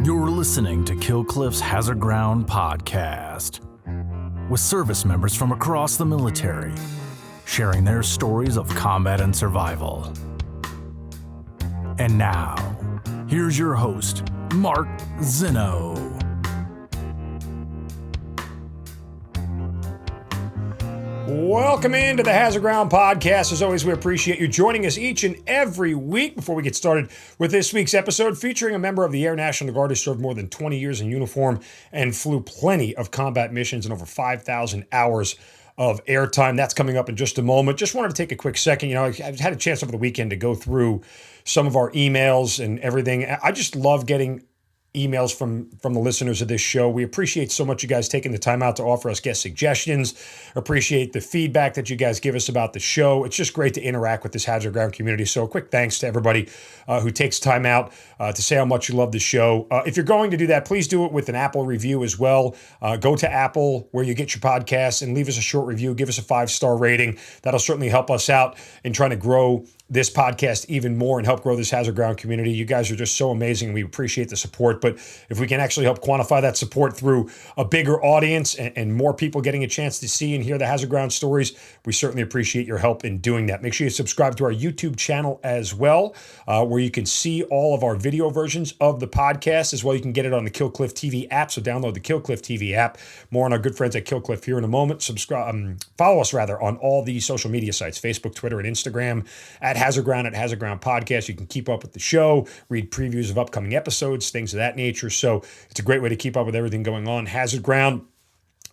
You're listening to Kill Cliff's Hazard Ground podcast, with service members from across the military sharing their stories of combat and survival. And now, here's your host, Mark Zinno. Welcome into the Hazard Ground podcast. As always, we appreciate you joining us each and every week. Before we get started with this week's episode, featuring a member of the Air National Guard who served more than 20 years in uniform and flew plenty of combat missions and over 5,000 hours of airtime. That's coming up in just a moment. Just wanted to take a quick second. I've had a chance over the weekend to go through some of our emails and everything. I just love getting emails from the listeners of this show. We appreciate so much you guys taking the time out to offer us guest suggestions. Appreciate the feedback that you guys give us about the show. It's just great to interact with this Hazard Ground community. So a quick thanks to everybody who takes time out to say how much you love the show. If you're going to do that, please do it with an Apple review as well. Go to Apple where you get your podcasts and leave us a short review. Give us a 5-star rating. That'll certainly help us out in trying to grow this podcast even more and help grow this Hazard Ground community. You guys are just so amazing and we appreciate the support. But if we can actually help quantify that support through a bigger audience and more people getting a chance to see and hear the Hazard Ground stories, we certainly appreciate your help in doing that. Make sure you subscribe to our YouTube channel as well, where you can see all of our video versions of the podcast as well. You can get it on the Kill Cliff TV app. So download the Kill Cliff TV app. More on our good friends at Kill Cliff here in a moment. Follow us on all the social media sites, Facebook, Twitter, and Instagram at Hazard Ground Podcast. You can keep up with the show, read previews of upcoming episodes, things of that nature. So it's a great way to keep up with everything going on Hazard Ground.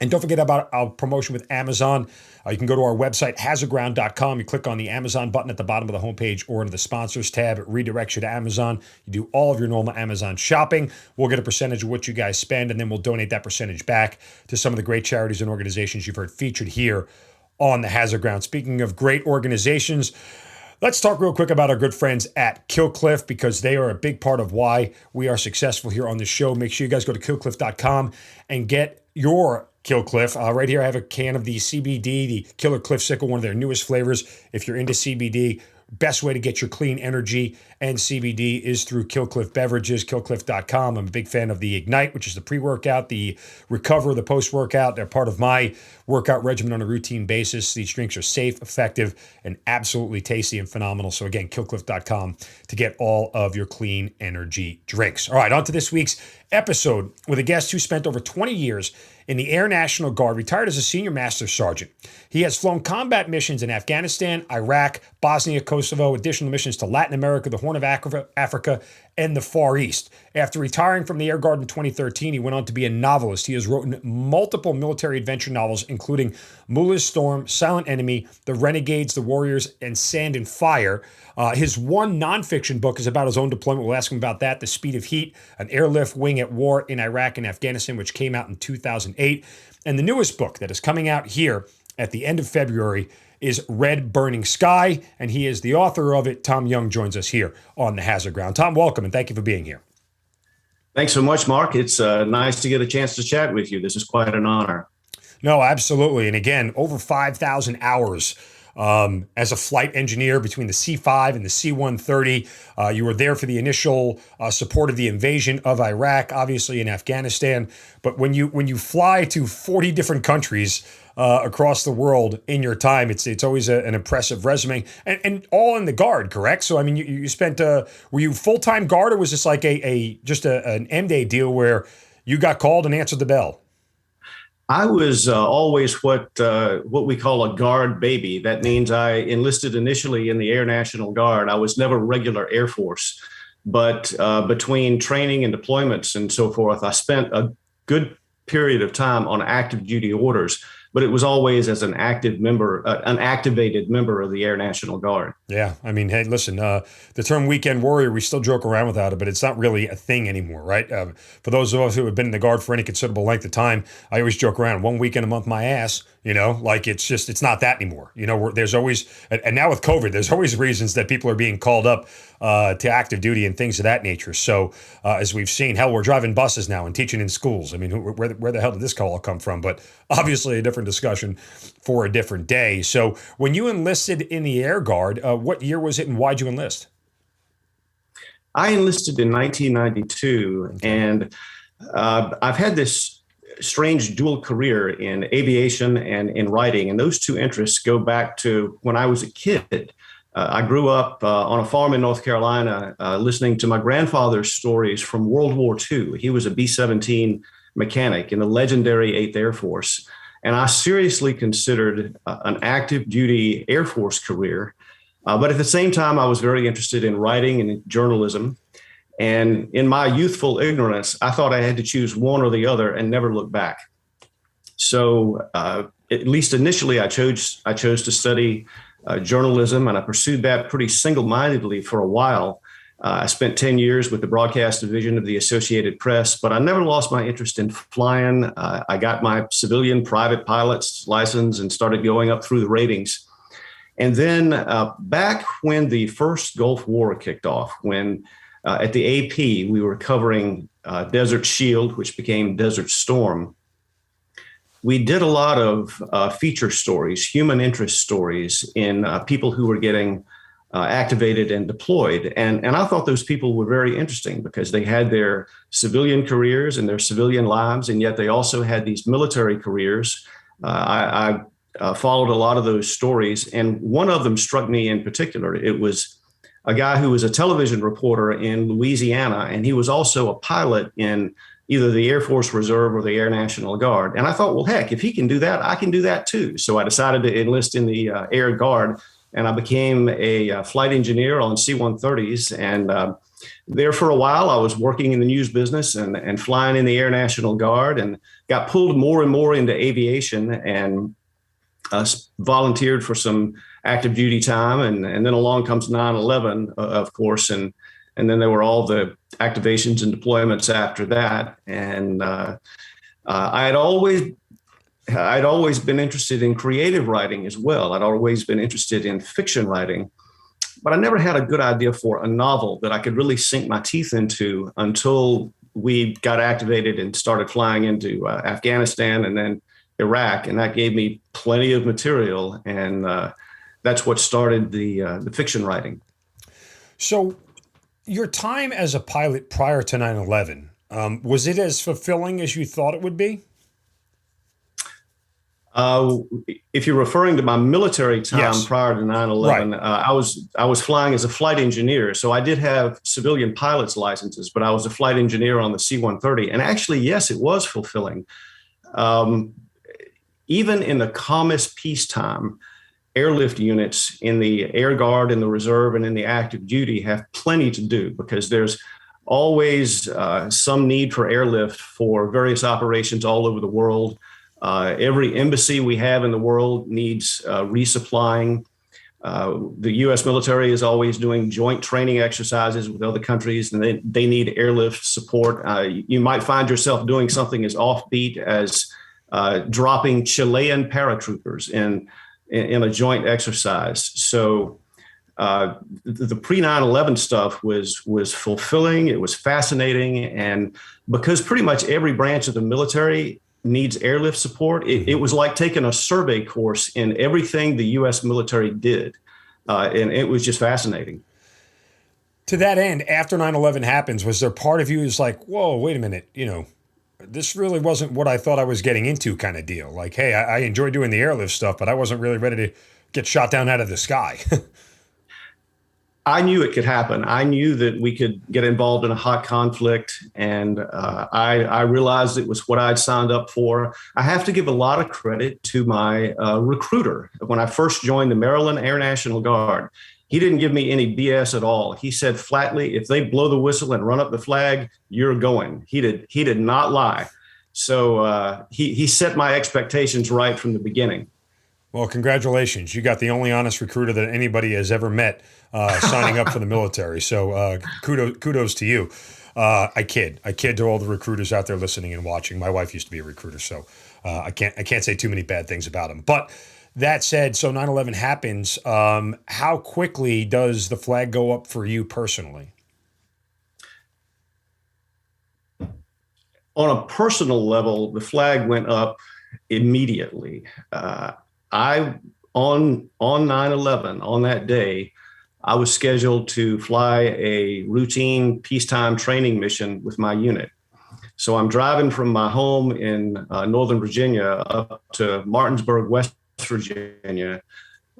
And don't forget about our promotion with Amazon. You can go to our website, hazardground.com. You click on the Amazon button at the bottom of the homepage or into the sponsors tab. It redirects you to Amazon. You do all of your normal Amazon shopping. We'll get a percentage of what you guys spend, and then we'll donate that percentage back to some of the great charities and organizations you've heard featured here on the Hazard Ground. Speaking of great organizations, let's talk real quick about our good friends at Kill Cliff, because they are a big part of why we are successful here on the show. Make sure you guys go to killcliff.com and get your Kill Cliff. Right here, I have a can of the CBD, the Killer Cliff Sickle, one of their newest flavors. If you're into CBD, best way to get your clean energy and CBD is through Kill Cliff Beverages, killcliff.com. I'm a big fan of the Ignite, which is the pre-workout, the Recover, the post-workout. They're part of my workout regimen on a routine basis. These drinks are safe, effective, and absolutely tasty and phenomenal. So again, killcliff.com to get all of your clean energy drinks. All right, on to this week's episode with a guest who spent over 20 years in the Air National Guard, retired as a senior master sergeant. He has flown combat missions in Afghanistan, Iraq, Bosnia and Kosovo, additional missions to Latin America, the Horn of Africa, and the Far East. After retiring from the Air Guard in 2013, he went on to be a novelist. He has written multiple military adventure novels, including Mullah's Storm, Silent Enemy, The Renegades, The Warriors, and Sand and Fire. His one nonfiction book is about his own deployment. We'll ask him about that. The Speed of Heat, an airlift wing at war in Iraq and Afghanistan, which came out in 2008. And the newest book that is coming out here at the end of February is Red Burning Sky, and he is the author of it. Tom Young joins us here on the Hazard Ground. Tom, welcome, and thank you for being here. Thanks so much, Mark. It's nice to get a chance to chat with you. This is quite an honor. No, absolutely. And again, over 5,000 hours as a flight engineer between the C-5 and the C-130. You were there for the initial support of the invasion of Iraq, obviously in Afghanistan. But when you fly to 40 different countries across the world in your time, it's always an impressive resume, and all in the Guard, correct? So I mean, you spent were you full-time Guard, or was this like just an end-day deal where you got called and answered the bell? I was always what we call a Guard baby. That means I enlisted initially in the Air National Guard. I was never regular Air Force, but between training and deployments and so forth, I spent a good period of time on active duty orders. But it was always as an active member, an activated member of the Air National Guard. Yeah. I mean, hey, listen, the term weekend warrior, we still joke around without it, but it's not really a thing anymore, right? For those of us who have been in the Guard for any considerable length of time, I always joke around, one weekend a month, my ass. Like it's not that anymore. There's always, and now with COVID, there's always reasons that people are being called up to active duty and things of that nature. So as we've seen, hell, we're driving buses now and teaching in schools. I mean, where the hell did this call all come from? But obviously a different discussion for a different day. So when you enlisted in the Air Guard, what year was it and why'd you enlist? I enlisted in 1992, and I've had this strange dual career in aviation and in writing, and those two interests go back to when I was a kid. I grew up on a farm in North Carolina, listening to my grandfather's stories from World War II. He was a B-17 mechanic in the legendary 8th Air Force, and I seriously considered an active duty Air Force career. But at the same time, I was very interested in writing and journalism. And in my youthful ignorance, I thought I had to choose one or the other and never look back. So at least initially, I chose to study journalism, and I pursued that pretty single-mindedly for a while. I spent 10 years with the broadcast division of the Associated Press, but I never lost my interest in flying. I got my civilian private pilot's license and started going up through the ratings. And then back when the first Gulf War kicked off, when at the AP, we were covering Desert Shield, which became Desert Storm. We did a lot of feature stories, human interest stories in people who were getting activated and deployed. And I thought those people were very interesting because they had their civilian careers and their civilian lives, and yet they also had these military careers. I followed a lot of those stories, and one of them struck me in particular. It was a guy who was a television reporter in Louisiana, and he was also a pilot in either the Air Force Reserve or the Air National Guard. And I thought, well, heck, if he can do that, I can do that too. So I decided to enlist in the Air Guard, and I became a flight engineer on C-130s. And there for a while, I was working in the news business and flying in the Air National Guard, and got pulled more and more into aviation, and volunteered for some active duty time. And then along comes 9/11, of course. And then there were all the activations and deployments after that. And I'd always been interested in creative writing as well. I'd always been interested in fiction writing, but I never had a good idea for a novel that I could really sink my teeth into until we got activated and started flying into Afghanistan and then Iraq, and that gave me plenty of material, and that's what started the fiction writing. So your time as a pilot prior to 9/11, was it as fulfilling as you thought it would be? If you're referring to my military time, yes, prior to 9/11, right. I was flying as a flight engineer. So I did have civilian pilot's licenses, but I was a flight engineer on the C-130. And actually, yes, it was fulfilling. Even in the calmest peacetime, airlift units in the Air Guard, in the Reserve, and in the active duty have plenty to do because there's always some need for airlift for various operations all over the world. Every embassy we have in the world needs resupplying. The U.S. military is always doing joint training exercises with other countries, and they need airlift support. You might find yourself doing something as offbeat as dropping Chilean paratroopers in a joint exercise. So the pre-9/11 stuff was fulfilling. It was fascinating. And because pretty much every branch of the military needs airlift support, it was like taking a survey course in everything the U.S. military did. And it was just fascinating. To that end, after 9/11 happens, was there part of you who's like, whoa, wait a minute, this really wasn't what I thought I was getting into kind of deal? Like, hey, I enjoy doing the airlift stuff, but I wasn't really ready to get shot down out of the sky. I knew it could happen. I knew that we could get involved in a hot conflict, and I realized it was what I'd signed up for. I have to give a lot of credit to my recruiter. When I first joined the Maryland Air National Guard, he didn't give me any BS at all. He said flatly, if they blow the whistle and run up the flag, you're going. He did not lie. So he set my expectations right from the beginning. Well, congratulations. You got the only honest recruiter that anybody has ever met signing up for the military. So kudos to you. I kid to all the recruiters out there listening and watching. My wife used to be a recruiter, so I can't say too many bad things about him. But that said, so 9/11 happens. How quickly does the flag go up for you personally? On a personal level, the flag went up immediately. I on 9/11, on that day, I was scheduled to fly a routine peacetime training mission with my unit. So I'm driving from my home in Northern Virginia up to Martinsburg, West Virginia.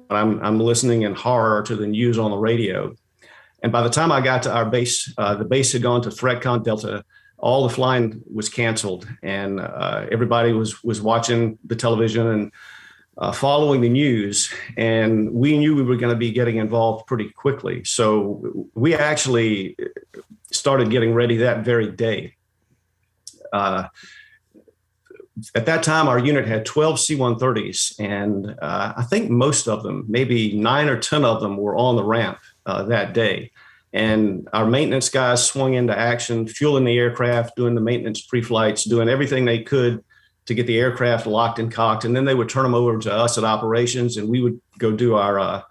I'm listening in horror to the news on the radio. And by the time I got to our base, the base had gone to ThreatCon Delta. All the flying was canceled, and everybody was watching the television and following the news. And we knew we were going to be getting involved pretty quickly. So we actually started getting ready that very day. At that time, our unit had 12 C-130s, and I think most of them, maybe 9 or 10 of them, were on the ramp that day. And our maintenance guys swung into action, fueling the aircraft, doing the maintenance pre-flights, doing everything they could to get the aircraft locked and cocked. And then they would turn them over to us at operations, and we would go do our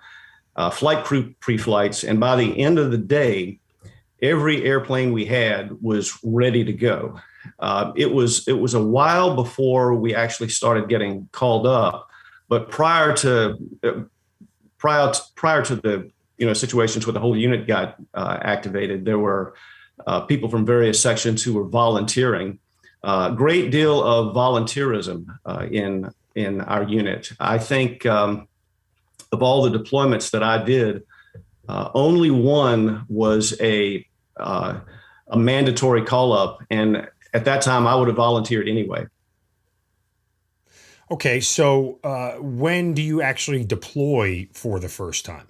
flight crew pre-flights. And by the end of the day, every airplane we had was ready to go. It was a while before we actually started getting called up, but prior to the situations where the whole unit got activated, there were people from various sections who were volunteering. Great deal of volunteerism in our unit. I think of all the deployments that I did, only one was a mandatory call up, and at that time I would have volunteered anyway. Okay, so when do you actually deploy for the first time?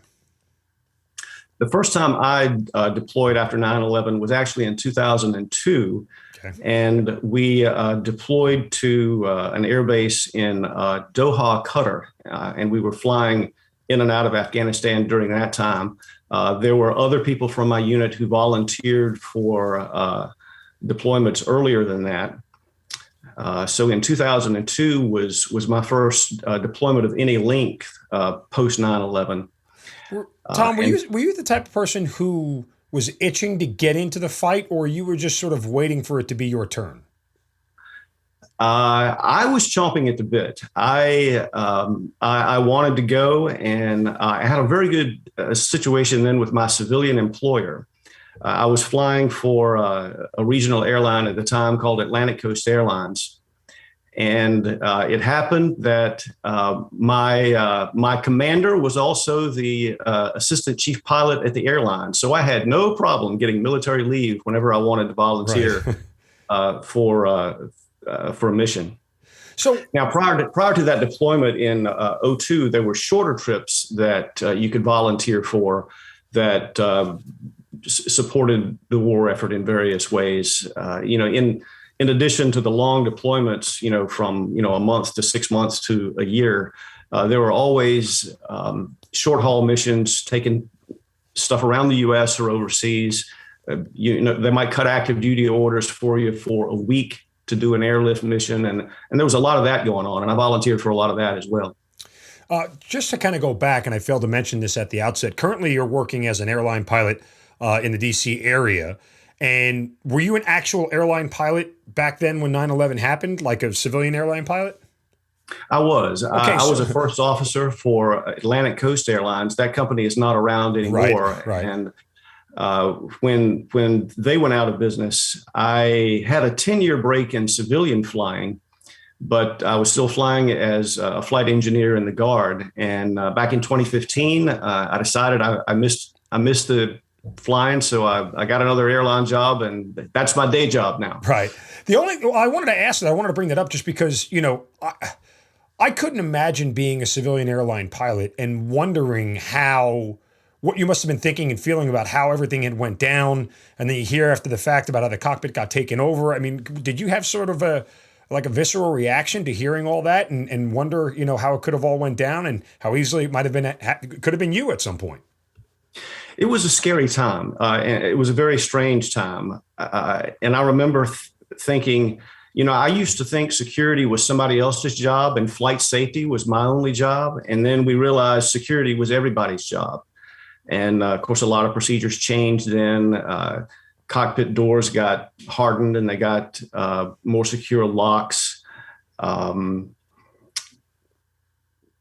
The first time I deployed after 9/11 was actually in 2002. Okay. And we deployed to an airbase in Doha, Qatar, and we were flying in and out of Afghanistan during that time. There were other people from my unit who volunteered for deployments earlier than that. So in 2002 was my first deployment of any length post 9/11. Tom, were you the type of person who was itching to get into the fight, or you were just sort of waiting for it to be your turn? I was chomping at the bit. I wanted to go, and I had a very good situation then with my civilian employer. I was flying for a regional airline at the time called Atlantic Coast Airlines. And it happened that my commander was also the assistant chief pilot at the airline. So I had no problem getting military leave whenever I wanted to volunteer for a mission. So now, prior to that deployment in 2002, there were shorter trips that you could volunteer for that supported the war effort in various ways. In addition to the long deployments, from a month to 6 months to a year, there were always short haul missions taking stuff around the U.S. or overseas. They might cut active duty orders for you for a week to do an airlift mission, and there was a lot of that going on, and I volunteered for a lot of that as well. Just to kind of go back, and I failed to mention this at the outset, currently you're working as an airline pilot in the D.C. area. And were you an actual airline pilot back then when 9/11 happened, like a civilian airline pilot? I was. Okay, I was a first officer for Atlantic Coast Airlines. That company is not around anymore. Right. And when they went out of business, I had a 10-year break in civilian flying, but I was still flying as a flight engineer in the Guard. And back in 2015, I decided I missed the flying, so I got another airline job, and that's my day job now. Right. I wanted to ask that. I wanted to bring that up just because I couldn't imagine being a civilian airline pilot and wondering what you must have been thinking and feeling about how everything had went down, and then you hear after the fact about how the cockpit got taken over. I mean, did you have sort of a visceral reaction to hearing all that and wonder how it could have all went down and how easily it could have been you at some point? It was a scary time, and it was a very strange time. And I remember thinking, I used to think security was somebody else's job and flight safety was my only job. And then we realized security was everybody's job. And of course, a lot of procedures changed then. Cockpit doors got hardened and they got more secure locks.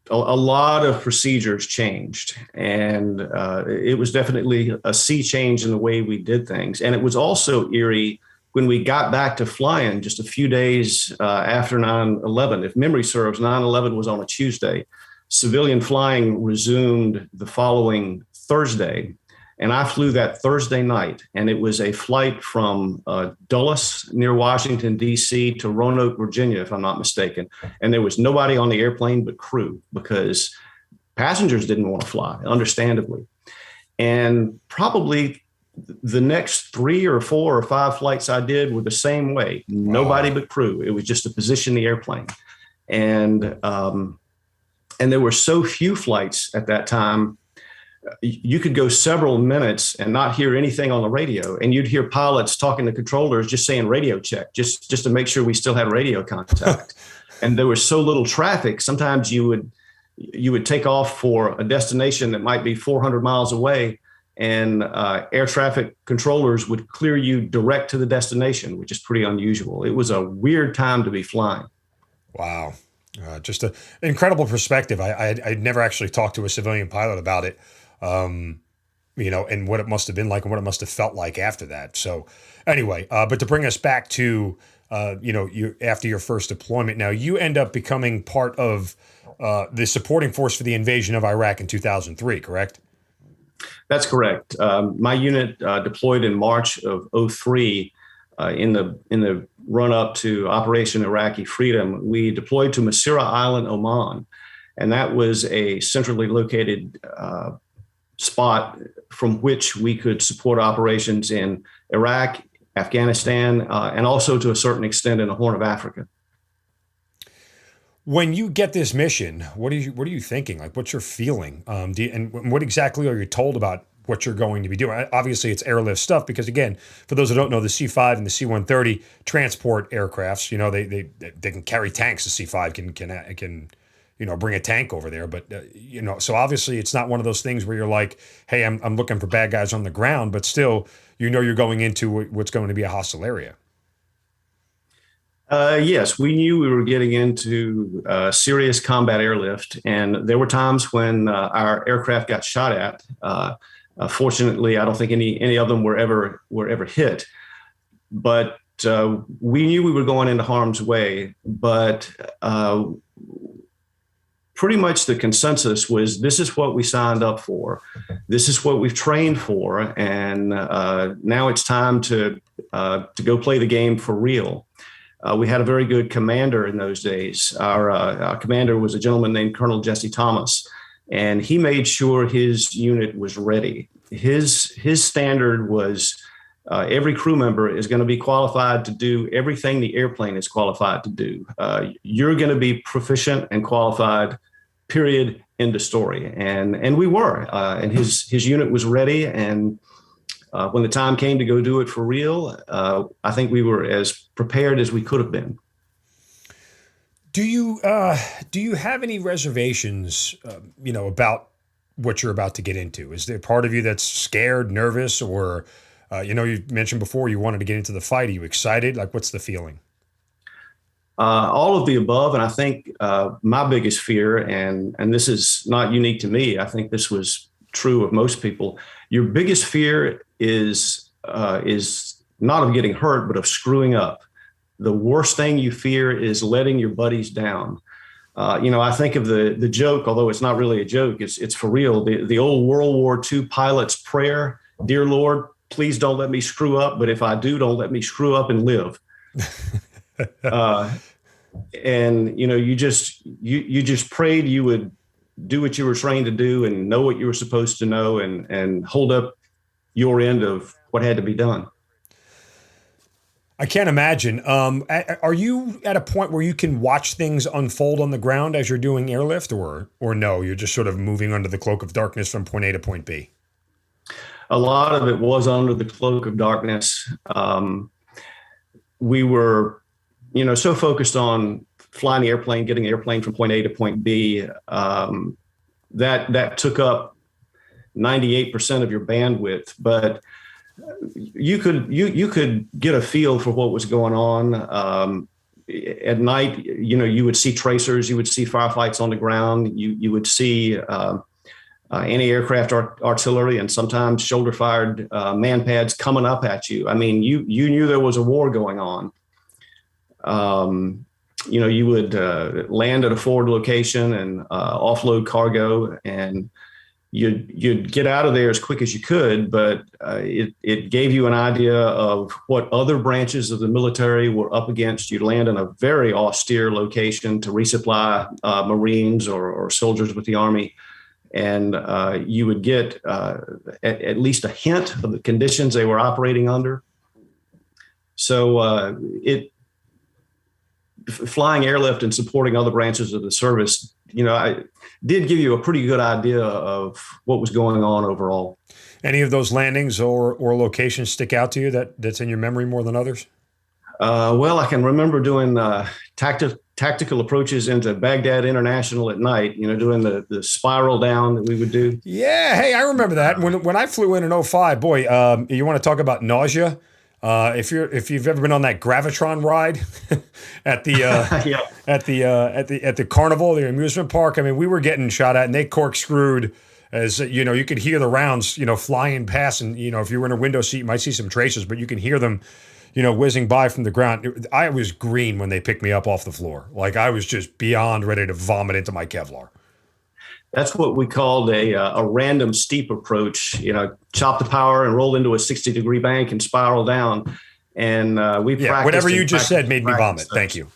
A lot of procedures changed, and it was definitely a sea change in the way we did things. And it was also eerie when we got back to flying just a few days after 9/11. If memory serves, 9/11 was on a Tuesday. Civilian flying resumed the following Thursday, and I flew that Thursday night, and it was a flight from Dulles near Washington, D.C. to Roanoke, Virginia, if I'm not mistaken. And there was nobody on the airplane but crew because passengers didn't want to fly, understandably. And probably the next 3 or 4 or 5 flights I did were the same way. Nobody but crew. It was just to position the airplane. And there were so few flights at that time. You could go several minutes and not hear anything on the radio, and you'd hear pilots talking to controllers, just saying radio check, just to make sure we still had radio contact. And there was so little traffic. Sometimes you would take off for a destination that might be 400 miles away, and air traffic controllers would clear you direct to the destination, which is pretty unusual. It was a weird time to be flying. Wow. Just an incredible perspective. I'd never actually talked to a civilian pilot about it. And what it must have been like and what it must have felt like after that. So anyway, but to bring us back to, you after your first deployment, now you end up becoming part of the supporting force for the invasion of Iraq in 2003, correct? That's correct. My unit deployed in March of 2003 in the run up to Operation Iraqi Freedom. We deployed to Masira Island, Oman, and that was a centrally located spot from which we could support operations in Iraq, Afghanistan, and also to a certain extent in the Horn of Africa. When you get this mission, what are you thinking? Like, what's your feeling? And what exactly are you told about what you're going to be doing? Obviously, it's airlift stuff because, again, for those who don't know, the C-5 and the C-130 transport aircrafts, they can carry tanks. The C-5 can bring a tank over there. But, so obviously it's not one of those things where you're like, hey, I'm looking for bad guys on the ground, but still, you're going into what's going to be a hostile area. Yes, we knew we were getting into serious combat airlift, and there were times when our aircraft got shot at. Fortunately, I don't think any of them were ever hit, but we knew we were going into harm's way. But pretty much the consensus was this is what we signed up for, this is what we've trained for, and now it's time to go play the game for real. We had a very good commander in those days. Our commander was a gentleman named Colonel Jesse Thomas, and he made sure his unit was ready. His standard was every crew member is going to be qualified to do everything the airplane is qualified to do. You're going to be proficient and qualified, period, end of story. And we were, and his unit was ready. And when the time came to go do it for real, I think we were as prepared as we could have been. Do you have any reservations, about what you're about to get into? Is there part of you that's scared, nervous, or, you mentioned before you wanted to get into the fight. Are you excited? Like, what's the feeling? All of the above. And I think my biggest fear, and this is not unique to me, I think this was true of most people. Your biggest fear is not of getting hurt, but of screwing up. The worst thing you fear is letting your buddies down. I think of the joke, although it's not really a joke, it's for real. The old World War II pilot's prayer, "Dear Lord, please don't let me screw up, but if I do, don't let me screw up and live." And you just prayed you would do what you were trained to do and know what you were supposed to know and hold up your end of what had to be done. I can't imagine. Are you at a point where you can watch things unfold on the ground as you're doing airlift, or no? You're just sort of moving under the cloak of darkness from point A to point B. A lot of it was under the cloak of darkness. We were so focused on flying the airplane, getting the airplane from point A to point B, that took up 98% of your bandwidth. But you could get a feel for what was going on. At night, you would see tracers, you would see firefights on the ground, you would see anti-aircraft artillery and sometimes shoulder-fired man pads coming up at you. I mean, you knew there was a war going on. You would land at a forward location and offload cargo, and you'd get out of there as quick as you could, but it gave you an idea of what other branches of the military were up against. You'd land in a very austere location to resupply Marines or soldiers with the Army, and you would get at least a hint of the conditions they were operating under. So flying airlift and supporting other branches of the service, I did give you a pretty good idea of what was going on overall. Any of those landings or locations stick out to you that's in your memory more than others? Well, I can remember doing tactical approaches into Baghdad International at night, doing the spiral down that we would do. Yeah. Hey, I remember that. When I flew in 2005, boy, you want to talk about nausea? If you've ever been on that Gravitron ride at the yeah. at the carnival, the amusement park, I mean, we were getting shot at, and they corkscrewed as you could hear the rounds flying past, and if you were in a window seat, you might see some traces, but you can hear them whizzing by from the ground. I was green when they picked me up off the floor. Like, I was just beyond ready to vomit into my Kevlar. That's what we called a random steep approach. Chop the power and roll into a 60-degree bank and spiral down. And we practiced. Whatever you just said made me vomit. Thank you.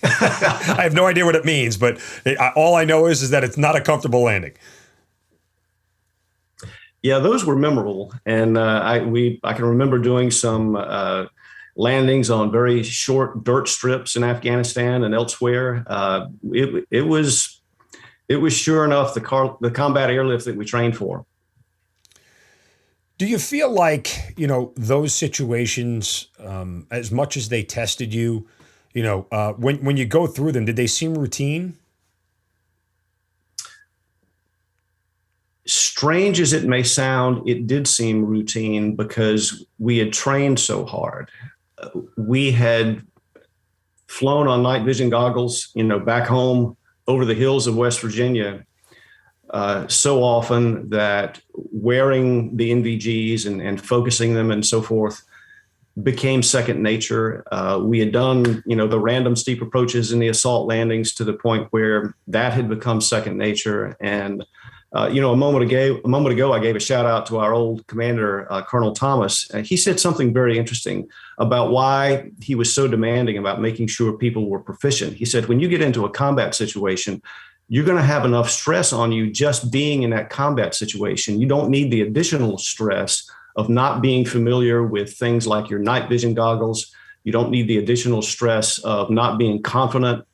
I have no idea what it means, but all I know is that it's not a comfortable landing. Yeah, those were memorable, and I can remember doing some landings on very short dirt strips in Afghanistan and elsewhere. It was sure enough the combat airlift that we trained for. Do you feel like, those situations, as much as they tested you, when you go through them, did they seem routine? Strange as it may sound, it did seem routine because we had trained so hard. We had flown on night vision goggles, back home over the hills of West Virginia so often that wearing the NVGs and focusing them and so forth became second nature. We had done, the random steep approaches and the assault landings to the point where that had become second nature. And, a moment ago, I gave a shout out to our old commander, Colonel Thomas. He said something very interesting about why he was so demanding about making sure people were proficient. He said, when you get into a combat situation, you're going to have enough stress on you just being in that combat situation. You don't need the additional stress of not being familiar with things like your night vision goggles. You don't need the additional stress of not being confident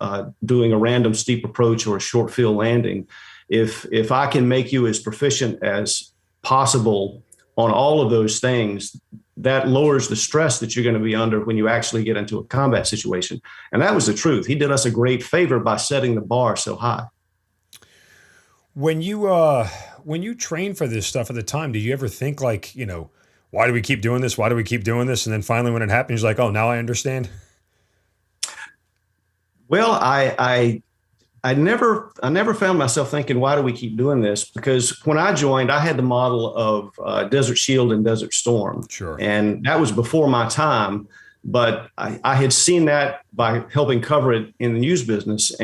doing a random steep approach or a short field landing. If I can make you as proficient as possible on all of those things, that lowers the stress that you're going to be under when you actually get into a combat situation. And that was the truth. He did us a great favor by setting the bar so high. When you train for this stuff at the time, did you ever think like, why do we keep doing this? Why do we keep doing this? And then finally when it happens, you're like, oh, now I understand. Well, I never found myself thinking, why do we keep doing this? Because when I joined, I had the model of Desert Shield and Desert Storm. Sure. And that was before my time, but I had seen that by helping cover it in the news business.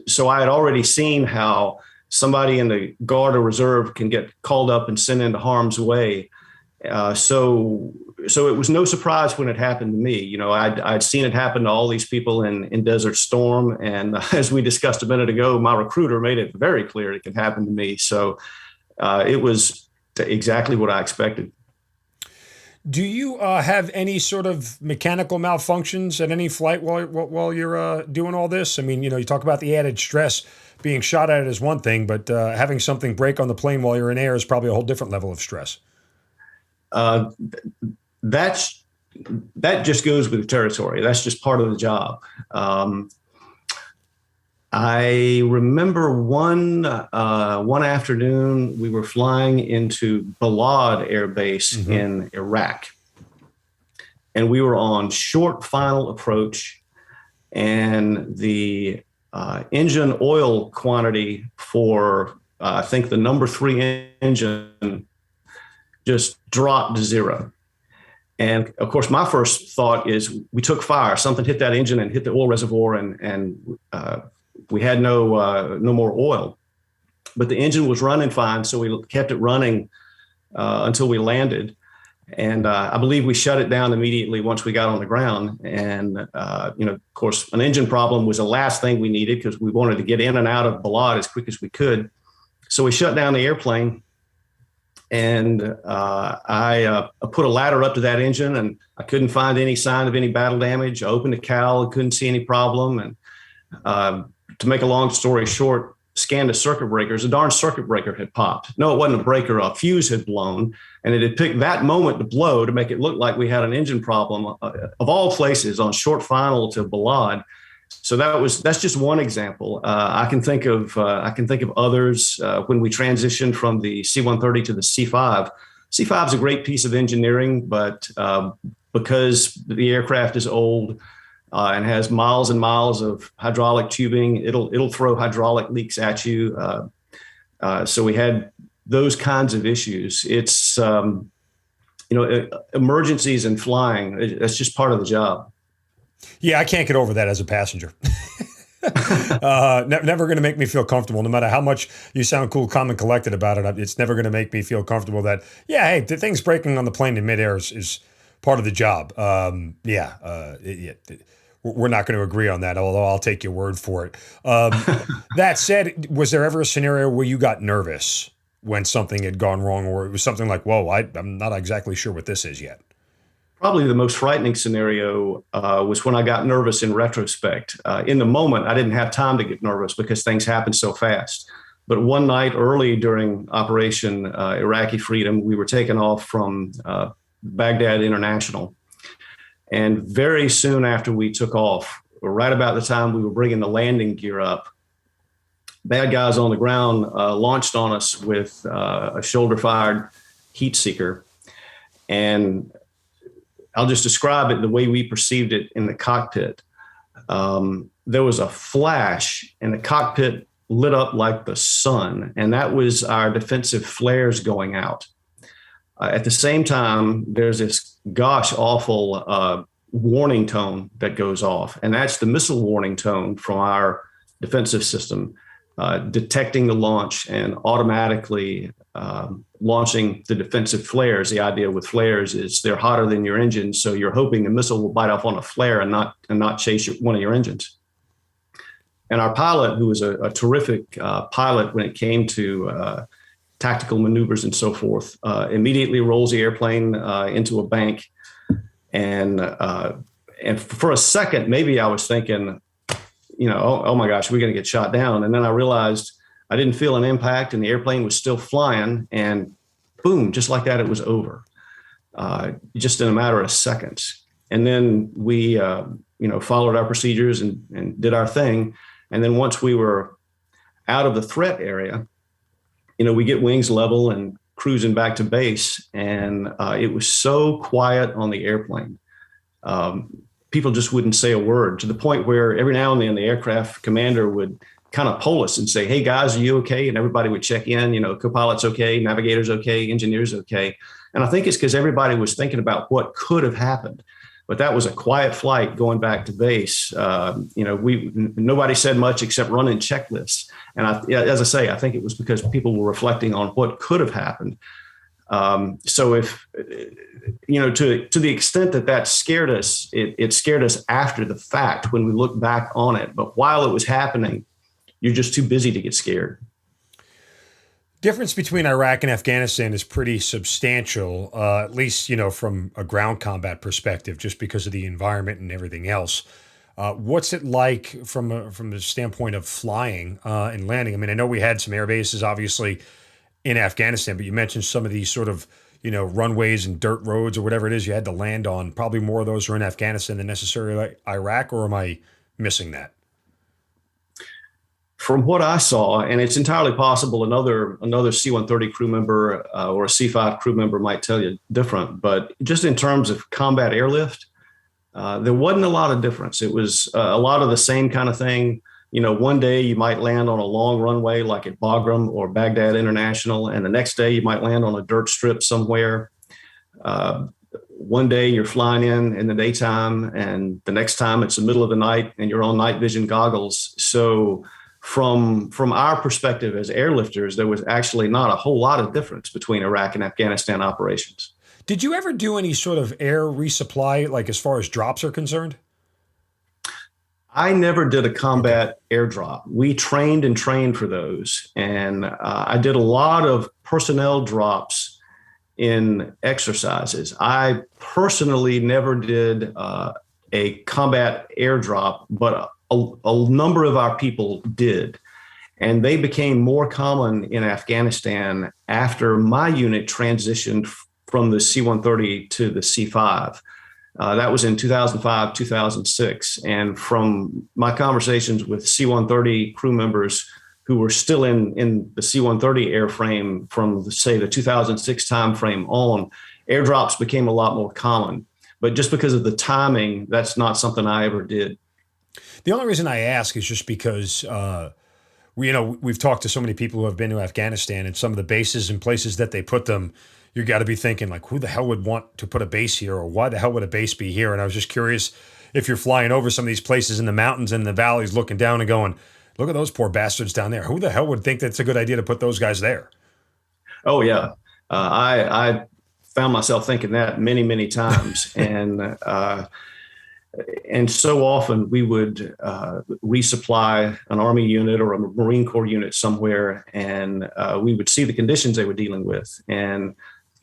So I had already seen how somebody in the Guard or Reserve can get called up and sent into harm's way. So it was no surprise when it happened to me. I'd seen it happen to all these people in Desert Storm. And as we discussed a minute ago, my recruiter made it very clear it could happen to me. So it was exactly what I expected. Do you have any sort of mechanical malfunctions at any flight while you're doing all this? I mean, you talk about the added stress. Being shot at is one thing, but having something break on the plane while you're in air is probably a whole different level of stress. That's that just goes with the territory. That's just part of the job. I remember one afternoon we were flying into Balad Air Base in Iraq, and we were on short final approach, and the engine oil quantity for I think the number 3 engine just dropped to zero. And of course, my first thought is we took fire. Something hit that engine and hit the oil reservoir, and we had no more oil. But the engine was running fine, so we kept it running until we landed. And I believe we shut it down immediately once we got on the ground. And of course, an engine problem was the last thing we needed because we wanted to get in and out of Balad as quick as we could. So we shut down the airplane, and I put a ladder up to that engine, and I couldn't find any sign of any battle damage. I opened the cowl, couldn't see any problem. And to make a long story short, scanned the circuit breakers. A darn circuit breaker had popped. No, it wasn't a breaker. A fuse had blown, and it had picked that moment to blow to make it look like we had an engine problem. Of all places, on short final to Balad. So that's just one example. I can think of others when we transitioned from the C-130 to the C-5. C-5 is a great piece of engineering, but because the aircraft is old and has miles and miles of hydraulic tubing, it'll throw hydraulic leaks at you. So we had those kinds of issues. It's emergencies in flying. That's just part of the job. Yeah, I can't get over that as a passenger. Never going to make me feel comfortable, no matter how much you sound cool, calm, and collected about it. It's never going to make me feel comfortable that, hey, the things breaking on the plane in midair is part of the job. We're not going to agree on that, although I'll take your word for it. That said, was there ever a scenario where you got nervous when something had gone wrong, or it was something like, whoa, I'm not exactly sure what this is yet? Probably the most frightening scenario was when I got nervous in retrospect. In the moment, I didn't have time to get nervous because things happened so fast. But one night early during Operation Iraqi Freedom, we were taken off from Baghdad International. And very soon after we took off, right about the time we were bringing the landing gear up, bad guys on the ground launched on us with a shoulder-fired heat seeker. And I'll just describe it the way we perceived it in the cockpit. There was a flash, and the cockpit lit up like the sun, and that was our defensive flares going out. At the same time, there's this awful warning tone that goes off, and that's the missile warning tone from our defensive system, detecting the launch and automatically launching the defensive flares. The idea with flares is they're hotter than your engine, so you're hoping the missile will bite off on a flare and not chase one of your engines. And our pilot, who was a terrific pilot when it came to tactical maneuvers and so forth, immediately rolls the airplane into a bank. And for a second, maybe I was thinking, oh my gosh, we're going to get shot down. And then I realized I didn't feel an impact, and the airplane was still flying, and boom, just like that, it was over, just in a matter of seconds. And then we, followed our procedures and did our thing. And then once we were out of the threat area, we get wings level and cruising back to base. And it was so quiet on the airplane. People just wouldn't say a word, to the point where every now and then the aircraft commander would kind of poll us and say, "Hey guys, are you okay?" And everybody would check in, co-pilot's okay, navigator's okay, engineer's okay. And I think it's because everybody was thinking about what could have happened. But that was a quiet flight going back to base. Nobody said much except running checklists. And as I say, I think it was because people were reflecting on what could have happened. So if, to the extent that scared us, it scared us after the fact when we look back on it. But while it was happening, you're just too busy to get scared. Difference between Iraq and Afghanistan is pretty substantial, at least, from a ground combat perspective, just because of the environment and everything else. What's it like from the standpoint of flying and landing? I mean, I know we had some air bases, obviously, in Afghanistan, but you mentioned some of these sort of, runways and dirt roads or whatever it is you had to land on. Probably more of those were in Afghanistan than necessarily Iraq, or am I missing that? From what I saw, and it's entirely possible another C-130 crew member or a C-5 crew member might tell you different, but just in terms of combat airlift, there wasn't a lot of difference. It was a lot of the same kind of thing. One day you might land on a long runway like at Bagram or Baghdad International, and the next day you might land on a dirt strip somewhere. One day you're flying in the daytime, and the next time it's the middle of the night and you're on night vision goggles. So from our perspective as airlifters, there was actually not a whole lot of difference between Iraq and Afghanistan operations. Did you ever do any sort of air resupply, like as far as drops are concerned? I never did a combat airdrop. We trained for those. And I did a lot of personnel drops in exercises. I personally never did a combat airdrop, but a number of our people did. And they became more common in Afghanistan after my unit transitioned from the C-130 to the C-5. That was in 2005, 2006. And from my conversations with C-130 crew members who were still in the C-130 airframe from, say, the 2006 timeframe on, airdrops became a lot more common. But just because of the timing, that's not something I ever did. The only reason I ask is just because we've talked to so many people who have been to Afghanistan, and some of the bases and places that they put them, you got to be thinking like, who the hell would want to put a base here, or why the hell would a base be here? And I was just curious if you're flying over some of these places in the mountains and the valleys, looking down and going, look at those poor bastards down there. Who the hell would think that's a good idea to put those guys there? Oh yeah, I found myself thinking that many, many times, and so often we would resupply an Army unit or a Marine Corps unit somewhere, and we would see the conditions they were dealing with.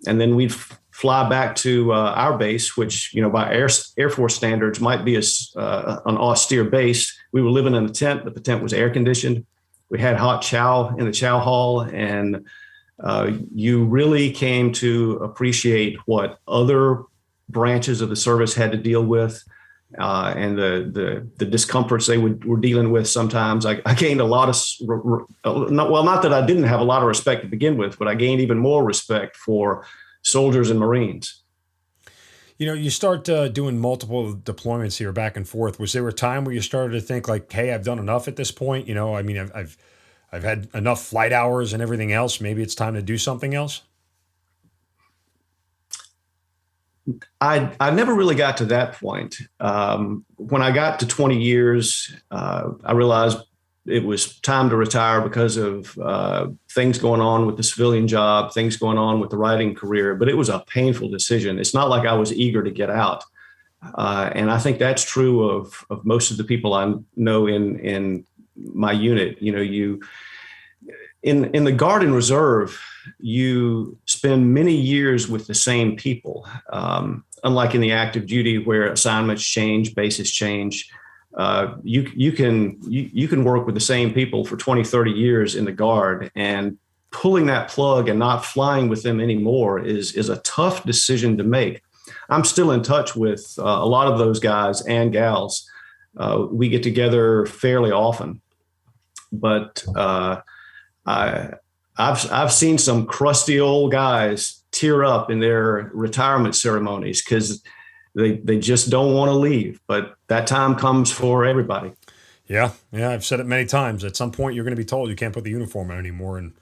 And then we'd fly back to our base, which, by Air Force standards might be an austere base. We were living in a tent, but the tent was air conditioned. We had hot chow in the chow hall, and you really came to appreciate what other branches of the service had to deal with. And the discomforts they were dealing with sometimes. I gained a lot of, not that I didn't have a lot of respect to begin with, but I gained even more respect for soldiers and Marines. You start doing multiple deployments here back and forth. Was there a time where you started to think like, hey, I've done enough at this point? I've had enough flight hours and everything else. Maybe it's time to do something else. I never really got to that point. When I got to 20 years, I realized it was time to retire because of things going on with the civilian job, things going on with the writing career. But it was a painful decision. It's not like I was eager to get out. And I think that's true of most of the people I know in my unit. In the Guard and Reserve, you spend many years with the same people. Unlike in the active duty where assignments change, bases change, you can work with the same people for 20, 30 years in the Guard, and pulling that plug and not flying with them anymore is a tough decision to make. I'm still in touch with a lot of those guys and gals. We get together fairly often, but I've seen some crusty old guys tear up in their retirement ceremonies because they just don't want to leave. But that time comes for everybody. Yeah, I've said it many times. At some point, you're going to be told you can't put the uniform on anymore. And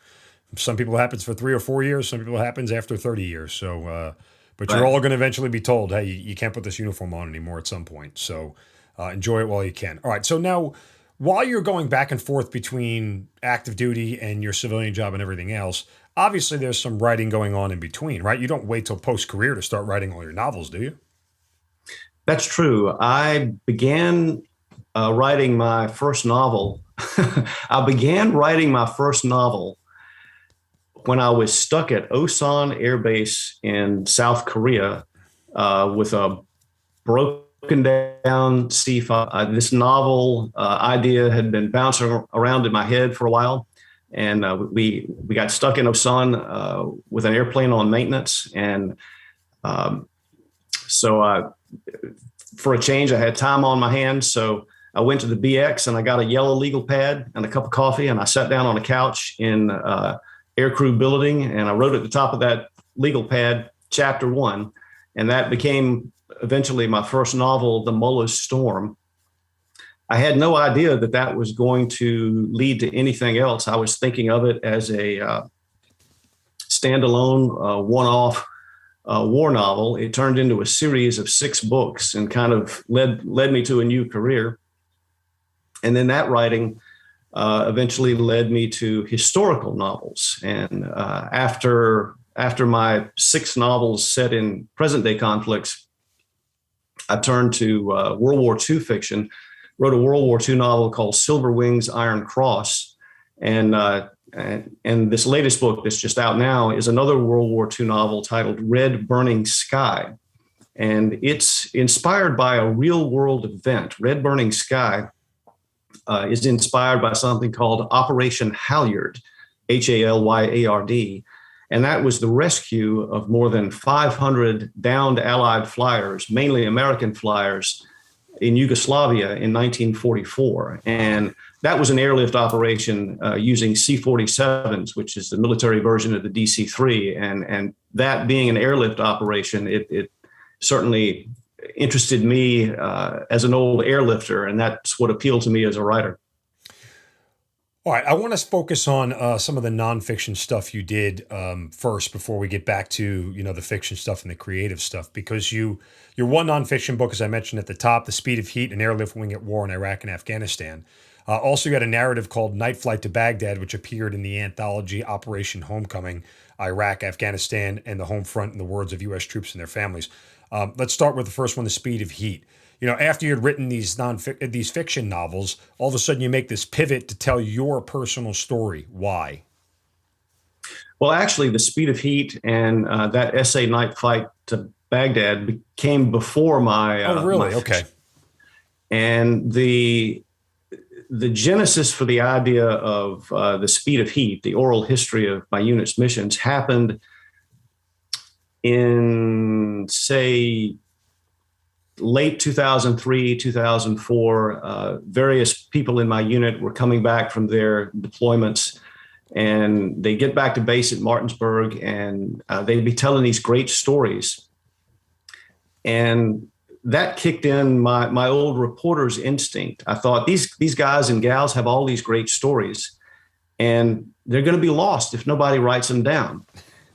some people it happens for 3 or 4 years. Some people it happens after 30 years. So, but you're all going to eventually be told, hey, you can't put this uniform on anymore at some point. So enjoy it while you can. All right. So now, while you're going back and forth between active duty and your civilian job and everything else, obviously there's some writing going on in between, right? You don't wait till post-career to start writing all your novels, do you? That's true. I began writing my first novel. I began writing my first novel when I was stuck at Osan Air Base in South Korea with a broken down C-5. This novel idea had been bouncing around in my head for a while. and we got stuck in Osan with an airplane on maintenance, and so for a change, I had time on my hands, so I went to the BX and I got a yellow legal pad and a cup of coffee, and I sat down on a couch in aircrew building, and I wrote at the top of that legal pad, Chapter 1, and that became eventually my first novel, The Mullah's Storm. I had no idea that that was going to lead to anything else. I was thinking of it as a standalone, one-off war novel. It turned into a series of 6 books and kind of led me to a new career. And then that writing eventually led me to historical novels. And after my 6 novels set in present-day conflicts, I turned to World War II fiction, wrote a World War II novel called Silver Wings, Iron Cross. And this latest book that's just out now is another World War II novel titled Red Burning Sky. And it's inspired by a real-world event. Red Burning Sky is inspired by something called Operation Halyard, Halyard. And that was the rescue of more than 500 downed Allied flyers, mainly American flyers, in Yugoslavia in 1944. And that was an airlift operation using C-47s, which is the military version of the DC-3. And that being an airlift operation, it certainly interested me as an old airlifter, and that's what appealed to me as a writer. All right, I want to focus on some of the nonfiction stuff you did first before we get back to the fiction stuff and the creative stuff, because your one nonfiction book, as I mentioned at the top, The Speed of Heat, an airlift wing at war in Iraq and Afghanistan. Also, you had a narrative called Night Flight to Baghdad, which appeared in the anthology Operation Homecoming, Iraq, Afghanistan, and the Home Front in the words of U.S. troops and their families. Let's start with the first one, The Speed of Heat. After you had written these fiction novels, all of a sudden you make this pivot to tell your personal story. Why? Well, actually, The Speed of Heat and that essay, Night Flight to Baghdad, came before my. Oh, really? My okay. And the genesis for the idea of The Speed of Heat, the oral history of my unit's missions, happened in, say, late 2003, 2004. Various people in my unit were coming back from their deployments, and they get back to base at Martinsburg, and they'd be telling these great stories. And that kicked in my old reporter's instinct. I thought, these guys and gals have all these great stories, and they're going to be lost if nobody writes them down.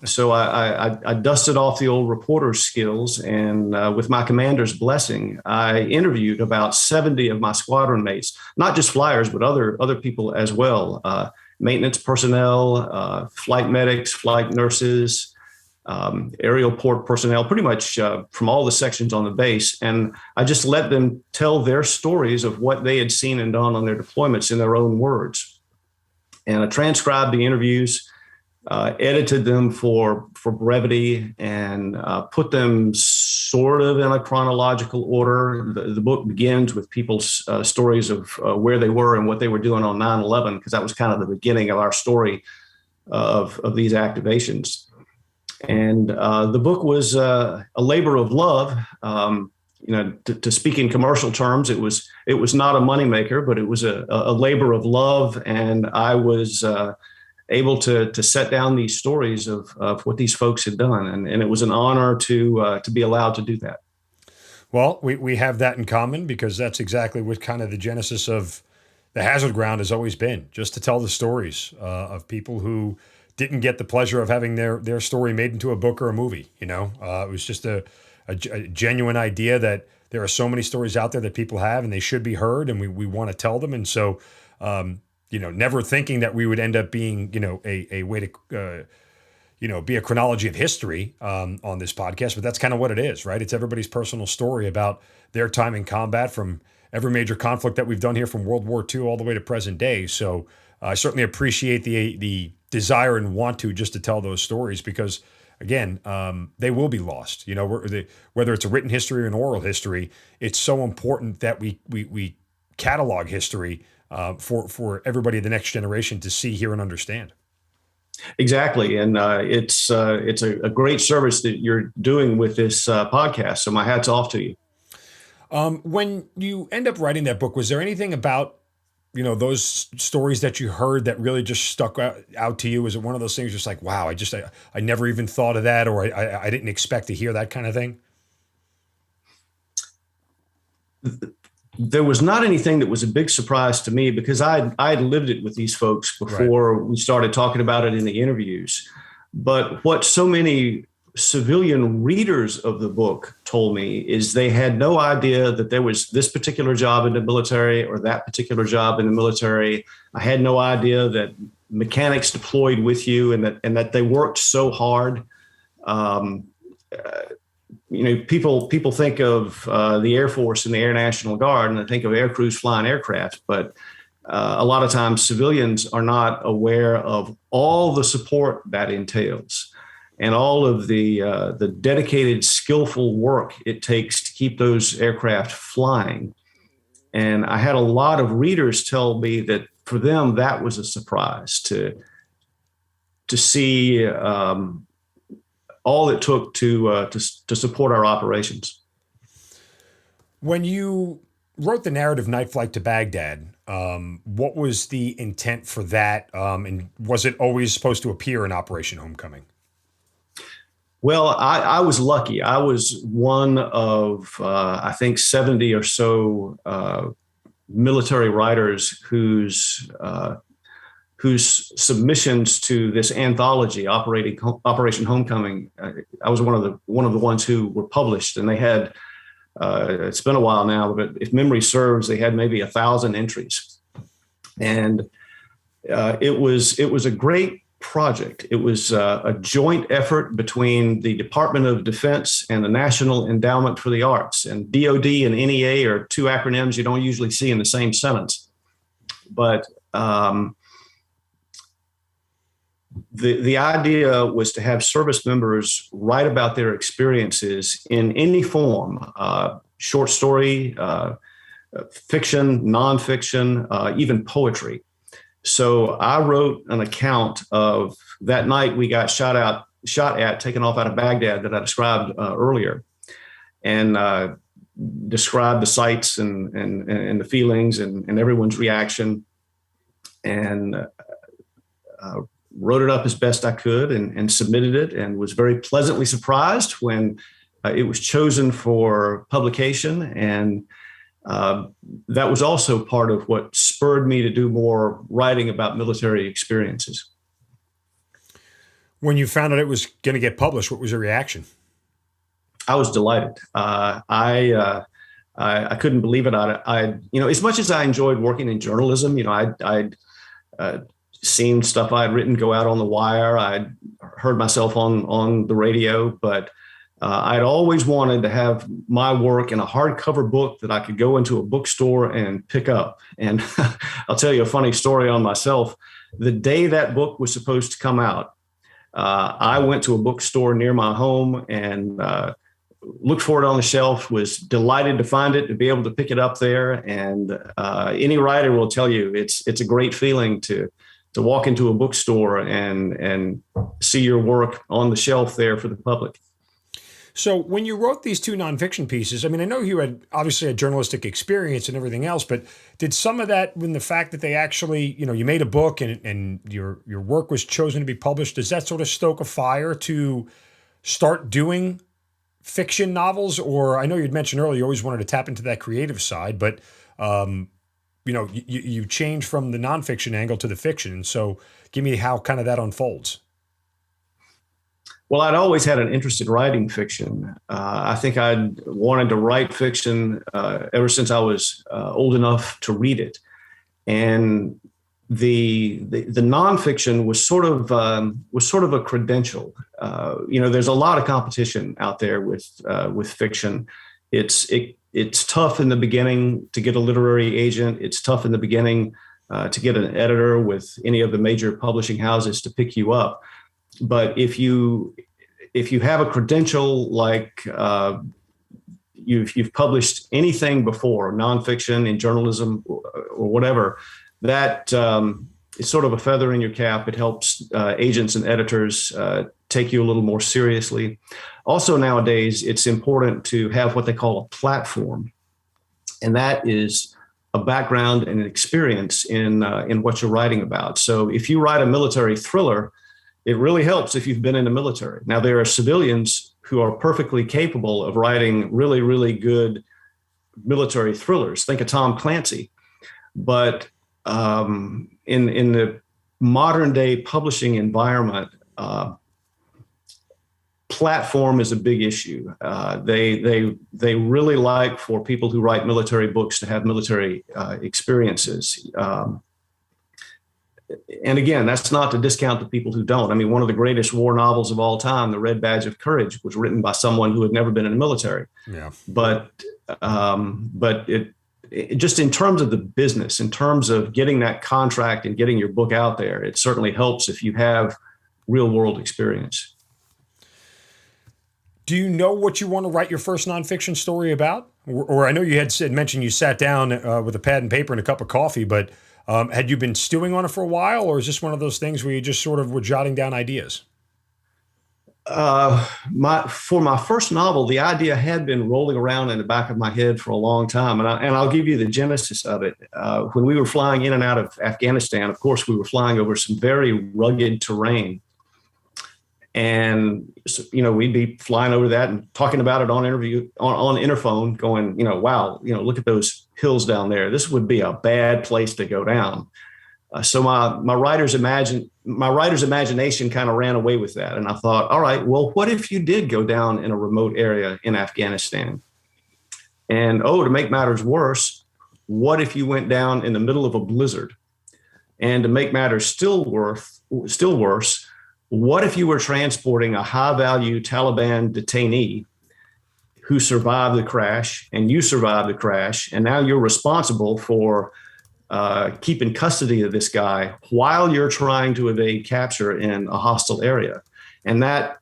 So I dusted off the old reporter's skills, and with my commander's blessing, I interviewed about 70 of my squadron mates, not just flyers, but other people as well, maintenance personnel, flight medics, flight nurses, aerial port personnel, pretty much from all the sections on the base. And I just let them tell their stories of what they had seen and done on their deployments in their own words. And I transcribed the interviews, edited them for brevity, and put them sort of in a chronological order. The book begins with people's stories of where they were and what they were doing on 9/11, because that was kind of the beginning of our story of these activations. And the book was a labor of love. To speak in commercial terms, it was not a moneymaker, but it was a labor of love, and I was able to set down these stories of what these folks had done. And it was an honor to be allowed to do that. Well, we have that in common, because that's exactly what kind of the genesis of the Hazard Ground has always been, just to tell the stories of people who didn't get the pleasure of having their story made into a book or a movie. It was just a genuine idea that there are so many stories out there that people have, and they should be heard, and we want to tell them. And so, never thinking that we would end up being, a way to, be a chronology of history on this podcast, but that's kind of what it is, right? It's everybody's personal story about their time in combat, from every major conflict that we've done here from World War II all the way to present day. So I certainly appreciate the desire and want to just to tell those stories, because again, they will be lost. Whether it's a written history or an oral history, it's so important that we catalog history for everybody, the next generation, to see, hear, and understand. Exactly, and it's a great service that you're doing with this podcast. So my hat's off to you. When you end up writing that book, was there anything about those stories that you heard that really just stuck out to you? Was it one of those things just like, wow, I never even thought of that, or I didn't expect to hear that kind of thing? There was not anything that was a big surprise to me because I'd lived it with these folks before we started talking about it in the interviews. But what so many civilian readers of the book told me is they had no idea that there was this particular job in the military or that particular job in the military. I had no idea that mechanics deployed with you and that they worked so hard. People think of the Air Force and the Air National Guard, and they think of air crews flying aircraft, but a lot of times civilians are not aware of all the support that entails and all of the dedicated, skillful work it takes to keep those aircraft flying. And I had a lot of readers tell me that for them, that was a surprise to see all it took to support our operations. When you wrote the narrative Night Flight to Baghdad, what was the intent for that? And was it always supposed to appear in Operation Homecoming? Well, I was lucky. I was one of, I think, 70 or so military writers whose submissions to this anthology, Operation Homecoming, I was one of the ones who were published, and they had. It's been a while now, but if memory serves, they had maybe 1,000 entries, and it was a great project. It was a joint effort between the Department of Defense and the National Endowment for the Arts. And DoD and NEA are two acronyms you don't usually see in the same sentence, but the idea was to have service members write about their experiences in any form, short story, fiction, nonfiction, even poetry. So I wrote an account of that night we got shot at, taken off out of Baghdad that I described earlier, and described the sights and the feelings and everyone's reaction, and wrote it up as best I could and submitted it, and was very pleasantly surprised when it was chosen for publication. And that was also part of what spurred me to do more writing about military experiences. When you found out it was going to get published, what was your reaction? I was delighted. I couldn't believe it. As much as I enjoyed working in journalism, I'd seen stuff I'd written go out on the wire. I'd heard myself on the radio, but I'd always wanted to have my work in a hardcover book that I could go into a bookstore and pick up. And I'll tell you a funny story on myself. The day that book was supposed to come out, I went to a bookstore near my home and looked for it on the shelf, was delighted to find it, to be able to pick it up there. And any writer will tell you it's a great feeling to walk into a bookstore and see your work on the shelf there for the public. So when you wrote these two nonfiction pieces, I mean, I know you had obviously a journalistic experience and everything else, but did some of that, when the fact that they actually, you made a book and your work was chosen to be published, does that sort of stoke a fire to start doing fiction novels? Or I know you'd mentioned earlier you always wanted to tap into that creative side, but you change from the nonfiction angle to the fiction. And so give me how kind of that unfolds. Well, I'd always had an interest in writing fiction. I think I'd wanted to write fiction ever since I was old enough to read it. And the nonfiction was sort of a credential. There's a lot of competition out there with fiction. It's tough in the beginning to get a literary agent. It's tough in the beginning to get an editor with any of the major publishing houses to pick you up. But if you have a credential like you've published anything before, nonfiction, in journalism, or whatever, that is sort of a feather in your cap. It helps agents and editors take you a little more seriously. Also, nowadays, it's important to have what they call a platform, and that is a background and an experience in what you're writing about. So if you write a military thriller, it really helps if you've been in the military. Now, there are civilians who are perfectly capable of writing really, really good military thrillers. Think of Tom Clancy. But in the modern day publishing environment, platform is a big issue. They really like for people who write military books to have military experiences. And again, that's not to discount the people who don't. I mean, one of the greatest war novels of all time, The Red Badge of Courage, was written by someone who had never been in the military. Yeah. But it just in terms of the business, in terms of getting that contract and getting your book out there, it certainly helps if you have real world experience. Do you know what you want to write your first nonfiction story about? Or I know you had mentioned you sat down with a pad and paper and a cup of coffee, but had you been stewing on it for a while, or is this one of those things where you just sort of were jotting down ideas? For my first novel, the idea had been rolling around in the back of my head for a long time. And I'll give you the genesis of it. When we were flying in and out of Afghanistan, of course, we were flying over some very rugged terrain. And, we'd be flying over that and talking about it on interphone, going, wow, look at those hills down there. This would be a bad place to go down. So my writer's imagination kind of ran away with that. And I thought, all right, well, what if you did go down in a remote area in Afghanistan? And, to make matters worse, what if you went down in the middle of a blizzard? And to make matters still worse, what if you were transporting a high-value Taliban detainee who survived the crash, and you survived the crash, and now you're responsible for keeping custody of this guy while you're trying to evade capture in a hostile area? And that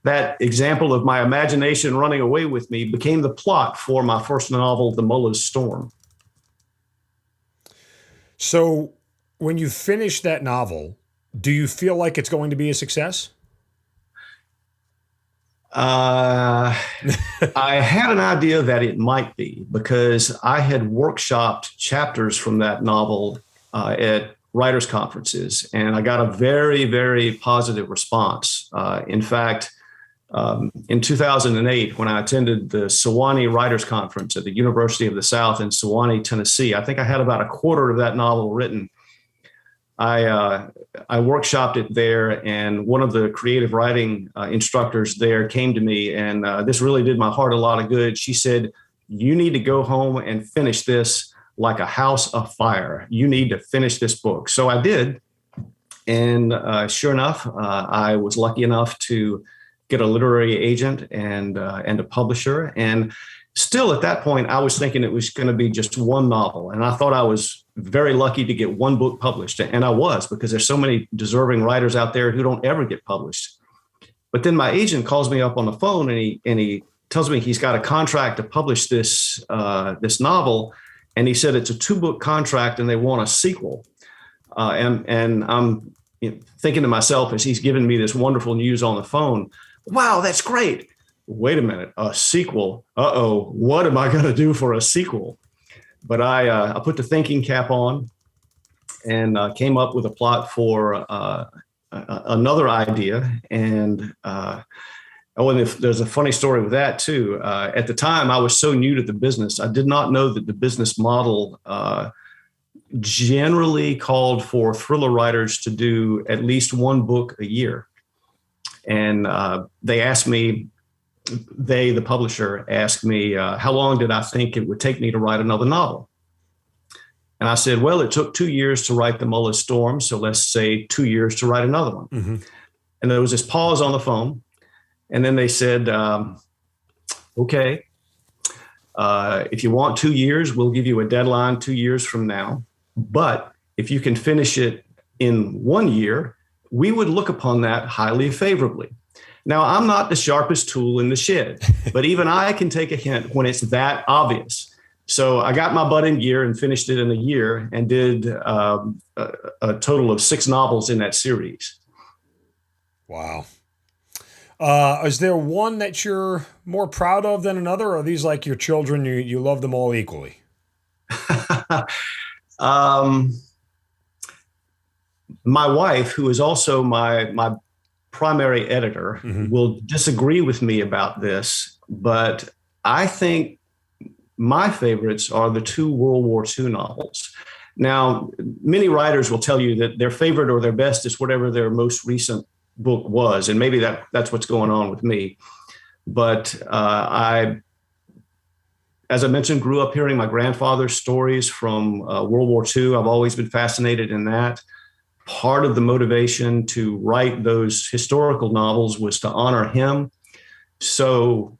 that example of my imagination running away with me became the plot for my first novel, The Mullah's Storm. So when you finish that novel, do you feel like it's going to be a success? I had an idea that it might be, because I had workshopped chapters from that novel at writers' conferences, and I got a very, very positive response. In fact, in 2008, when I attended the Sewanee Writers Conference at the University of the South in Sewanee, Tennessee, I think I had about a quarter of that novel written. I workshopped it there, and one of the creative writing instructors there came to me, and this really did my heart a lot of good. She said, "You need to go home and finish this like a house afire. You need to finish this book." So I did, and sure enough, I was lucky enough to get a literary agent and a publisher. And still at that point, I was thinking it was going to be just one novel, and I thought I was very lucky to get one book published. And I was, because there's so many deserving writers out there who don't ever get published. But then my agent calls me up on the phone, and he tells me he's got a contract to publish this novel. And he said it's a 2-book contract and they want a sequel. And I'm thinking to myself, as he's giving me this wonderful news on the phone, wow, that's great. Wait a minute, a sequel. Uh-oh, what am I going to do for a sequel? But I put the thinking cap on and came up with a plot for another idea. And there's a funny story with that too. At the time, I was so new to the business, I did not know that the business model generally called for thriller writers to do at least one book a year. And they asked me, the publisher asked me, how long did I think it would take me to write another novel? And I said, well, it took 2 years to write The Mullah's Storm, so let's say 2 years to write another one. Mm-hmm. And there was this pause on the phone. And then they said, okay, if you want 2 years, we'll give you a deadline 2 years from now. But if you can finish it in 1 year, we would look upon that highly favorably. Now, I'm not the sharpest tool in the shed, but even I can take a hint when it's that obvious. So I got my butt in gear and finished it in a year and did a total of 6 novels in that series. Wow. Is there one that you're more proud of than another? Or are these like your children? You love them all equally? My wife, who is also my primary editor, will disagree with me about this, but I think my favorites are the 2 World War II novels. Now, many writers will tell you that their favorite or their best is whatever their most recent book was, and maybe that's what's going on with me. But I, as I mentioned, grew up hearing my grandfather's stories from World War II. I've always been fascinated in that. Part of the motivation to write those historical novels was to honor him. So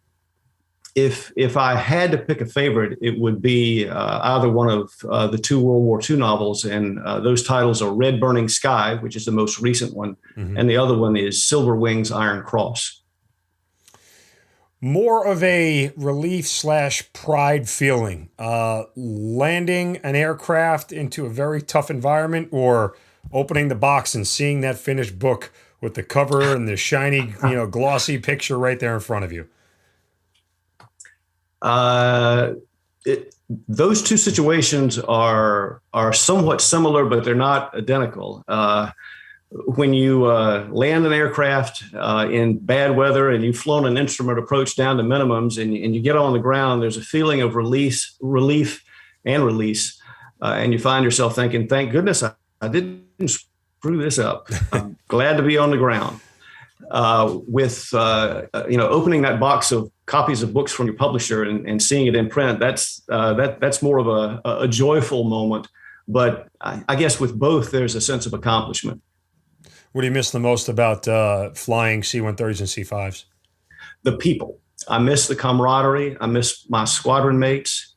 if I had to pick a favorite, it would be either one of the 2 World War II novels, and those titles are Red Burning Sky, which is the most recent one, and the other one is Silver Wings Iron Cross. More of a relief / pride feeling, landing an aircraft into a very tough environment, or opening the box and seeing that finished book with the cover and the shiny, glossy picture right there in front of you? Those two situations are somewhat similar, but they're not identical. When you land an aircraft in bad weather and you've flown an instrument approach down to minimums, and you get on the ground, there's a feeling of relief and release, and you find yourself thinking, "Thank goodness I didn't screw this up. I'm glad to be on the ground." With opening that box of copies of books from your publisher and seeing it in print, that's more of a joyful moment. But I guess with both, there's a sense of accomplishment. What do you miss the most about flying C-130s and C-5s? The people. I miss the camaraderie. I miss my squadron mates.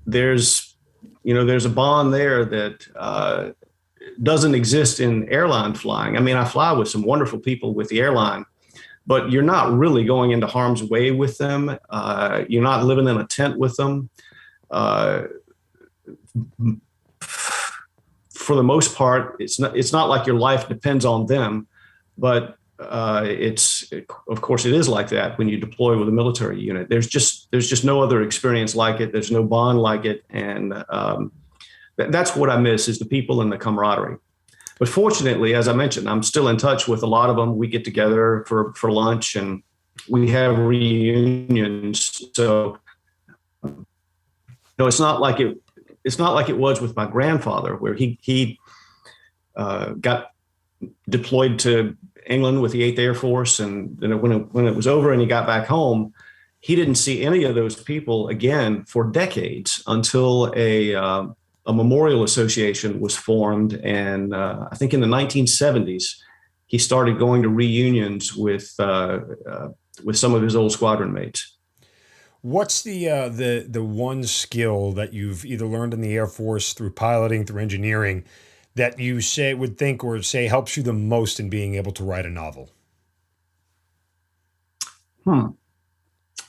There's a bond there that doesn't exist in airline flying. I mean, I fly with some wonderful people with the airline, but you're not really going into harm's way with them. You're not living in a tent with them. For the most part, it's not like your life depends on them, but of course it is like that when you deploy with a military unit. There's just no other experience like it. There's no bond like it. And that's what I miss, is the people and the camaraderie. But fortunately, as I mentioned, I'm still in touch with a lot of them. We get together for lunch and we have reunions. So, it's not like it was with my grandfather, where he got deployed to England with the 8th Air Force, and then when it was over and he got back home, he didn't see any of those people again for decades, until a memorial association was formed, and I think in the 1970s he started going to reunions with some of his old squadron mates. What's the one skill that you've either learned in the Air Force, through piloting, through engineering, that you would think helps you the most in being able to write a novel?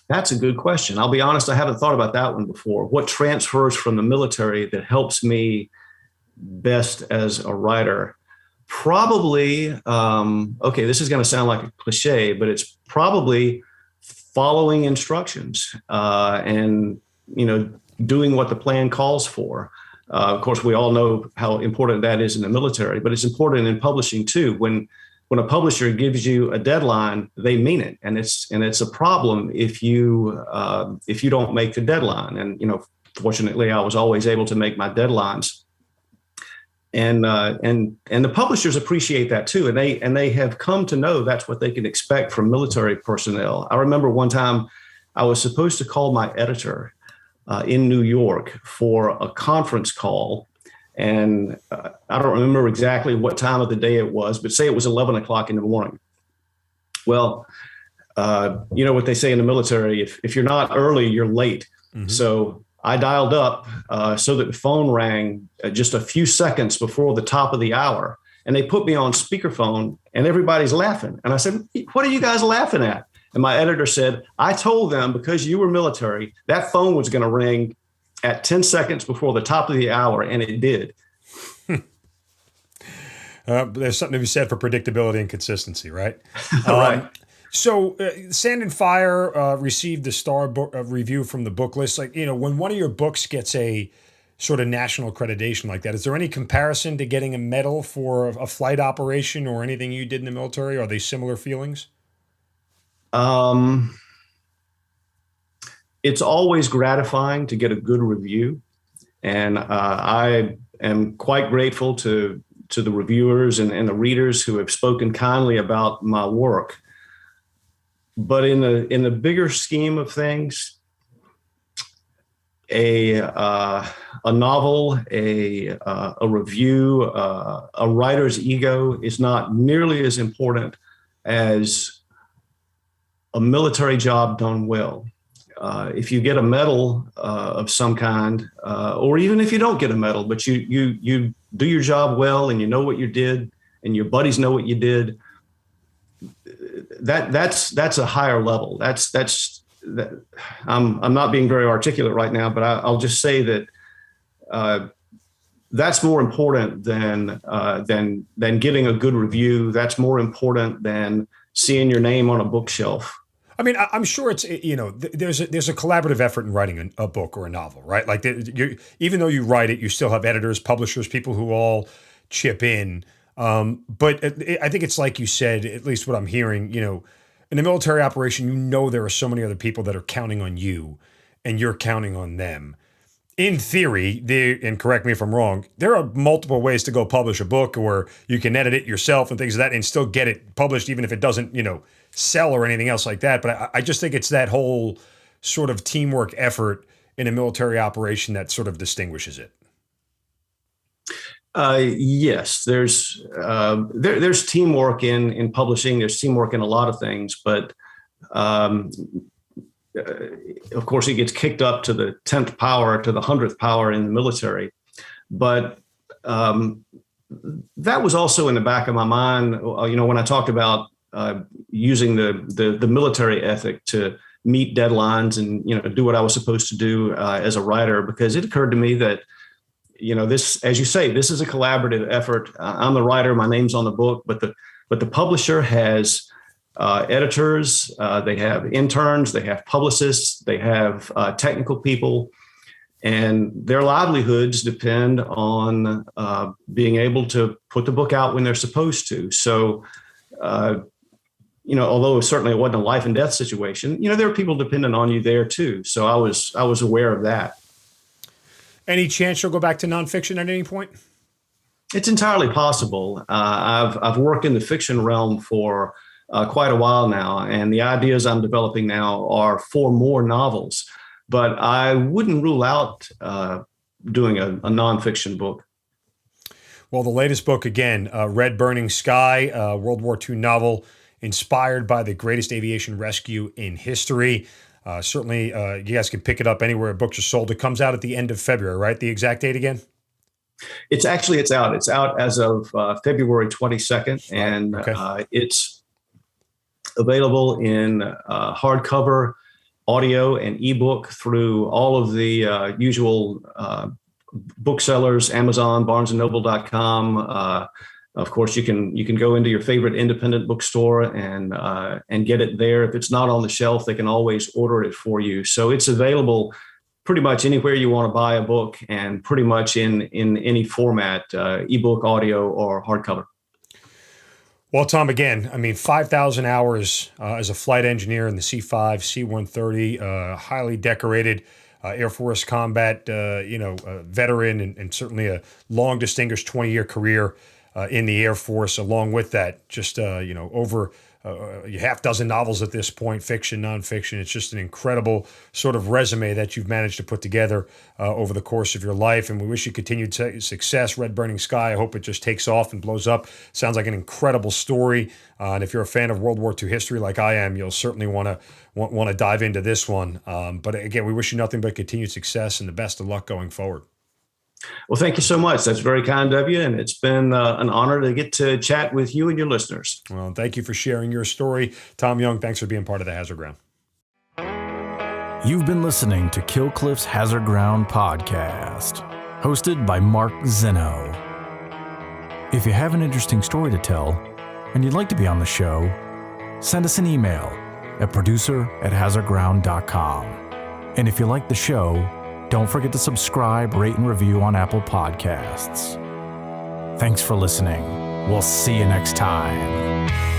That's a good question. I'll be honest, I haven't thought about that one before. What transfers from the military that helps me best as a writer? Probably, this is going to sound like a cliche, but it's probably following instructions and doing what the plan calls for. Of course, we all know how important that is in the military, but it's important in publishing too. When a publisher gives you a deadline, they mean it, and it's a problem if you don't make the deadline. And fortunately, I was always able to make my deadlines, and the publishers appreciate that too, and they have come to know that's what they can expect from military personnel. I remember one time I was supposed to call my editor in New York for a conference call. And I don't remember exactly what time of the day it was, but say it was 11 o'clock in the morning. Well, you know what they say in the military, if you're not early, you're late. Mm-hmm. So I dialed up so that the phone rang just a few seconds before the top of the hour. And they put me on speakerphone, And everybody's laughing. And I said, what are you guys laughing at? And my editor said, I told them because you were military, that phone was going to ring at 10 seconds before the top of the hour, and it did. There's something to be said for predictability and consistency, right? Right. So, Sand and Fire received the star review from the book list. Like, when one of your books gets a sort of national accreditation like that, is there any comparison to getting a medal for a flight operation or anything you did in the military? Are they similar feelings? It's always gratifying to get a good review. And I am quite grateful to the reviewers and the readers who have spoken kindly about my work. But in the bigger scheme of things, a novel, a review, a writer's ego is not nearly as important as a military job done well. If you get a medal of some kind, or even if you don't get a medal, but you do your job well and you know what you did and your buddies know what you did, that's a higher level. I'm not being very articulate right now, but I'll just say that that's more important than getting a good review. That's more important than seeing your name on a bookshelf. I mean, I'm sure it's, there's a collaborative effort in writing a book or a novel, right? Like, even though you write it, you still have editors, publishers, people who all chip in. But I think it's like you said, at least what I'm hearing, in a military operation, there are so many other people that are counting on you and you're counting on them. In theory, and correct me if I'm wrong, there are multiple ways to go publish a book, or you can edit it yourself and things like that and still get it published, even if it doesn't, sell or anything else like that. But I just think it's that whole sort of teamwork effort in a military operation that sort of distinguishes it. Yes, there's teamwork in publishing. There's teamwork in a lot of things, but of course, it gets kicked up to the 10th power, to the 100th power in the military. But that was also in the back of my mind, when I talked about using the military ethic to meet deadlines and, do what I was supposed to do as a writer, because it occurred to me that, this, as you say, this is a collaborative effort. I'm the writer, my name's on the book, but the publisher has editors, they have interns, they have publicists, they have technical people, and their livelihoods depend on being able to put the book out when they're supposed to. So, although certainly it wasn't a life and death situation, there are people dependent on you there too. So I was aware of that. Any chance you'll go back to nonfiction at any point? It's entirely possible. I've worked in the fiction realm for quite a while now, and the ideas I'm developing now are for more novels. But I wouldn't rule out doing a nonfiction book. Well, the latest book, again, Red Burning Sky, World War II novel inspired by the greatest aviation rescue in history. Certainly, you guys can pick it up anywhere books are sold. It comes out at the end of February, right? The exact date again? It's out. It's out as of February 22nd, and okay. It's available in hardcover, audio, and ebook through all of the usual booksellers, Amazon, BarnesandNoble.com. Of course, you can go into your favorite independent bookstore and get it there. If it's not on the shelf, they can always order it for you. So it's available pretty much anywhere you want to buy a book, and pretty much in any format, ebook, audio, or hardcover. Well, Tom, again, 5,000 hours as a flight engineer in the C-5, C-130, highly decorated Air Force combat, veteran, and certainly a long, distinguished 20-year career in the Air Force. Along with that, just, over a half dozen novels at this point, fiction, nonfiction. It's just an incredible sort of resume that you've managed to put together over the course of your life. And we wish you continued success. Red Burning Sky, I hope it just takes off and blows up. Sounds like an incredible story. And if you're a fan of World War II history like I am, you'll certainly want to dive into this one. But again, we wish you nothing but continued success and the best of luck going forward. Well, thank you so much. That's very kind of you. And it's been an honor to get to chat with you and your listeners. Well, thank you for sharing your story. Tom Young, thanks for being part of the Hazard Ground. You've been listening to Kill Cliff's Hazard Ground podcast, hosted by Mark Zeno. If you have an interesting story to tell and you'd like to be on the show, send us an email at producer@hazardground.com. And if you like the show, don't forget to subscribe, rate, and review on Apple Podcasts. Thanks for listening. We'll see you next time.